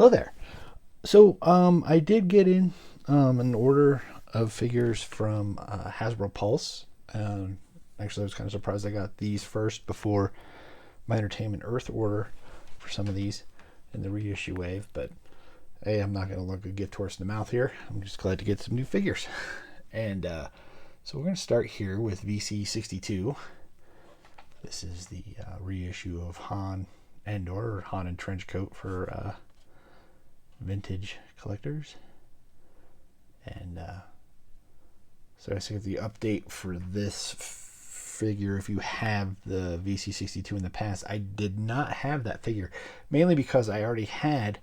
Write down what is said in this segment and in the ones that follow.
Hello there. So, I did get in an order of figures from Hasbro Pulse. Actually, I was kind of surprised I got these first before my Entertainment Earth order for some of these in the reissue wave. But hey, I'm not going to look a gift horse in the mouth here. I'm just glad to get some new figures. And so we're going to start here with VC62. This is the reissue of Han Endor, or Han in trench coat for vintage collectors. And so I think the update for this figure, if you have the VC62 in the past, I did not have that figure, mainly because I already had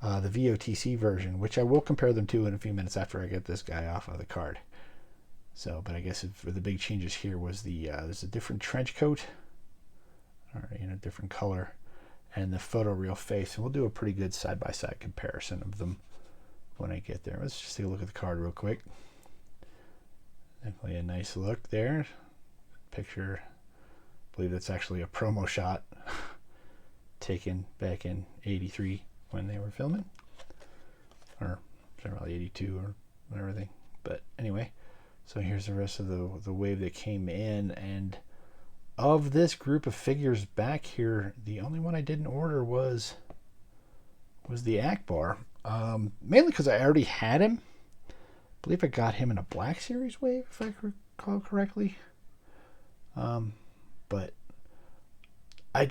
the VOTC version, which I will compare them to in a few minutes after I get this guy off of the card. So, but I guess for the big changes here was there's a different trench coat, or in a different color, and the photoreal face, and we'll do a pretty good side-by-side comparison of them when I get there. Let's just take a look at the card real quick. Definitely a nice look there. Picture, I believe that's actually a promo shot taken back in '83 when they were filming, or generally '82 or everything. But anyway, so here's the rest of the wave that came in, and of this group of figures back here, the only one I didn't order was the Akbar. Mainly because I already had him. I believe I got him in a Black Series wave, if I recall correctly. But I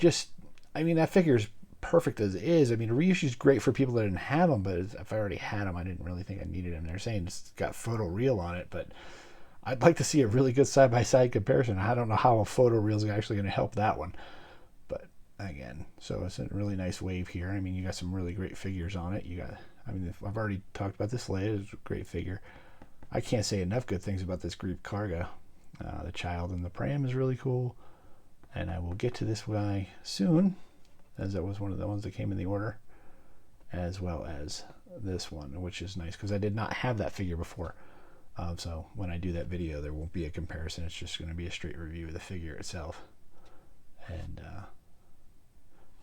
mean, that figure is perfect as is. I mean, a reissue is great for people that didn't have them, but if I already had them, I didn't really think I needed them. They're saying it's got photo real on it, but I'd like to see a really good side-by-side comparison. I don't know how a photo reel is actually going to help that one. But again, so it's a really nice wave here. I mean, you got some really great figures on it. I've already talked about this Leia. It's a great figure. I can't say enough good things about this Greek Karga. The child in the pram is really cool. And I will get to this guy soon, as that was one of the ones that came in the order, as well as this one, which is nice because I did not have that figure before. So when I do that video, there won't be a comparison. It's just going to be a straight review of the figure itself. And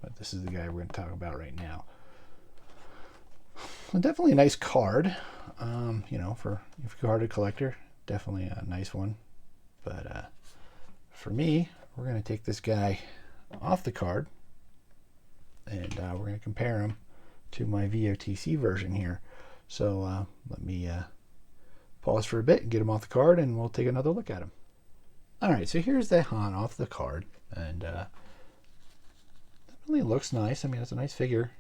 but this is the guy we're going to talk about right now. Well, definitely a nice card. For if you're a card collector, definitely a nice one. But for me, we're going to take this guy off the card, and we're going to compare him to my VOTC version here. So let me pause for a bit and get him off the card, and we'll take another look at him. All right, so here's the Han off the card, and definitely looks nice. I mean, it's a nice figure.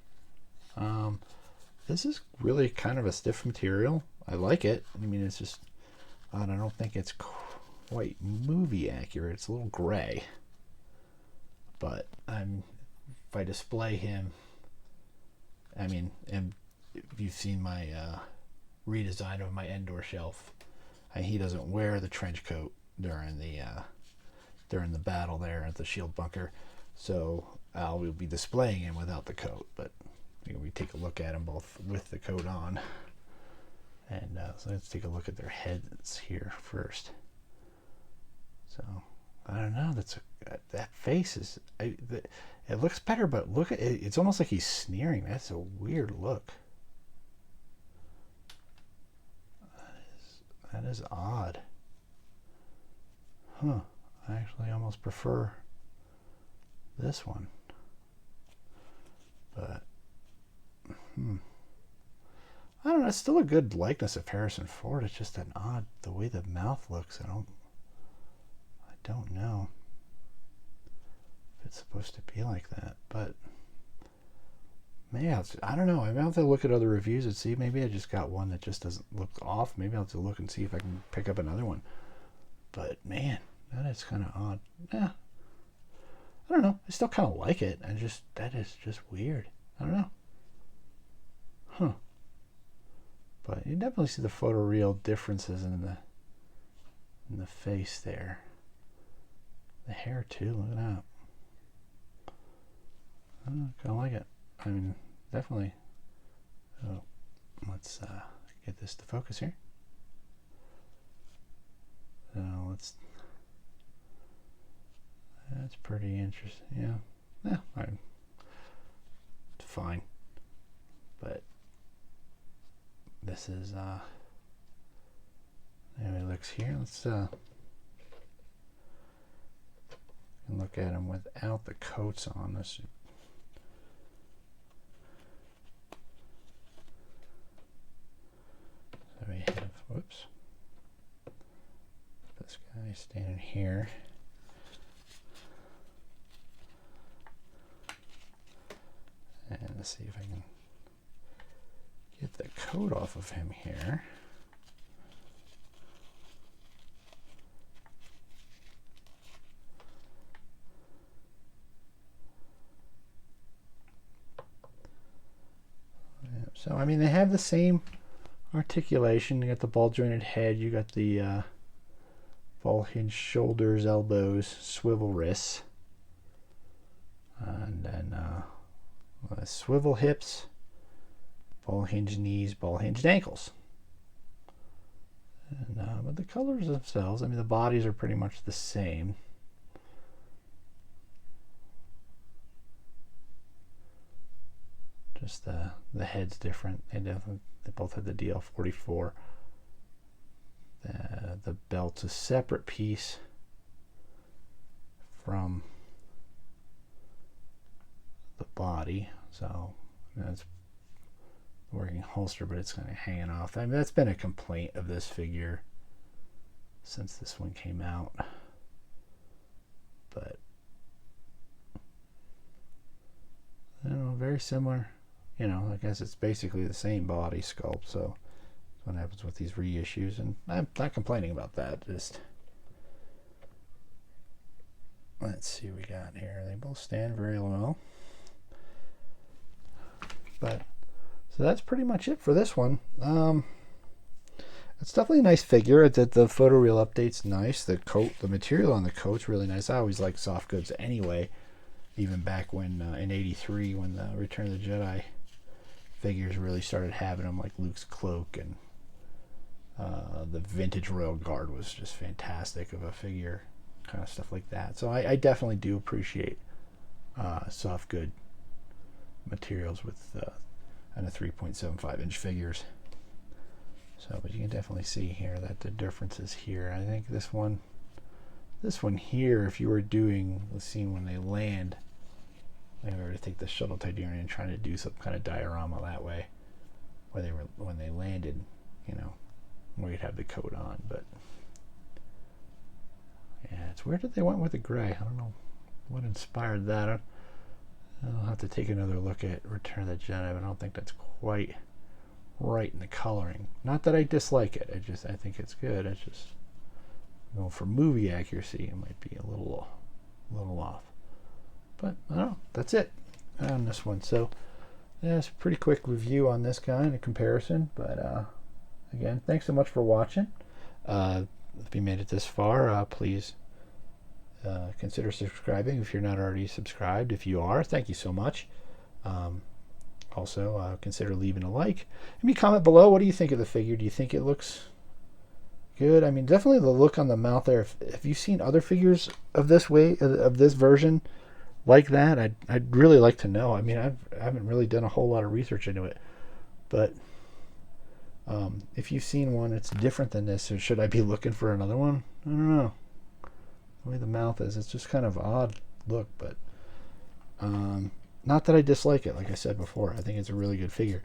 This is really kind of a stiff material. I like it. I mean, it's just, I don't think it's quite movie accurate. It's a little gray. But if I display him, I mean, and if you've seen my redesign of my Endor shelf, he doesn't wear the trench coat during the battle there at the shield bunker, so I will be displaying him without the coat. But we take a look at them both with the coat on, and so let's take a look at their heads here first. So I don't know. That face is it looks better, but look at it. It's almost like he's sneering. That's a weird look. That is odd. Huh. I actually almost prefer this one. But I don't know. It's still a good likeness of Harrison Ford. It's just an odd the way the mouth looks. I don't know if it's supposed to be like that, but maybe I don't know. I may have to look at other reviews and see. Maybe I just got one that just doesn't look off. Maybe I'll have to look and see if I can pick up another one. But man, that is kind of odd. Yeah, I don't know. I still kind of like it. That is just weird. I don't know. Huh. But you definitely see the photoreal differences in the face there. The hair too. Look at that. I kind of like it. I mean, definitely. Oh, let's get this to focus here. So that's pretty interesting. Yeah. Fine. But this is there he looks here. Let's look at him without the coats on. This. So we have, whoops, this guy standing here. And let's see if I can get the coat off of him here. So, I mean, they have the same articulation. You got the ball jointed head, you got the ball hinge shoulders, elbows, swivel wrists, and then swivel hips, ball hinged knees, ball hinged ankles. And, but the colors themselves, I mean, the bodies are pretty much the same. Just the head's different. They both have the DL44. The belt's a separate piece from the body, so that's working holster, but it's kind of hanging off. I mean, that's been a complaint of this figure since this one came out. But I don't know, very similar. You know, I guess it's basically the same body sculpt, so that's what happens with these reissues, and I'm not complaining about that. Just let's see what we got here. They both stand very well. But so that's pretty much it for this one. It's definitely a nice figure. The photoreal update's nice. The coat, the material on the coat's really nice. I always like soft goods anyway, even back when in '83 when the Return of the Jedi figures really started having them, like Luke's cloak, and the vintage Royal Guard was just fantastic of a figure, kind of stuff like that. So I definitely do appreciate soft good materials with and the 3.75 inch figures. So, but you can definitely see here that the difference is here. I think this one here, if you were doing the scene when they land, they were to take the shuttle Tydirian and trying to do some kind of diorama that way, where they were when they landed, you know, where you'd have the coat on. But yeah, it's weird that they went with the gray. I don't know what inspired that. I'll have to take another look at Return of the Jedi, but I don't think that's quite right in the coloring. Not that I dislike it. I think it's good. It's just, you know, for movie accuracy, it might be a little off. But I don't know. That's it on this one. So yeah, it's a pretty quick review on this guy and a comparison. But again, thanks so much for watching. If you made it this far, please consider subscribing if you're not already subscribed. If you are, thank you so much. Also, consider leaving a like. Maybe comment below. What do you think of the figure? Do you think it looks good? I mean, definitely the look on the mouth there. If you've seen other figures of this version like that, I'd really like to know. I mean, I haven't really done a whole lot of research into it, but if you've seen one that's different than this, or should I be looking for another one? I don't know. The way the mouth is, it's just kind of odd look, but not that I dislike it. Like I said before, I think it's a really good figure.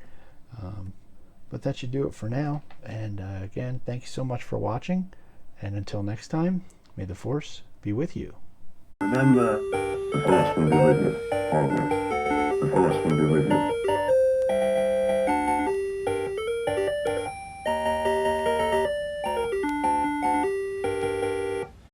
But that should do it for now. And again, thank you so much for watching. And until next time, may the Force be with you. Remember, the Force will be with you always. The Force will be with you.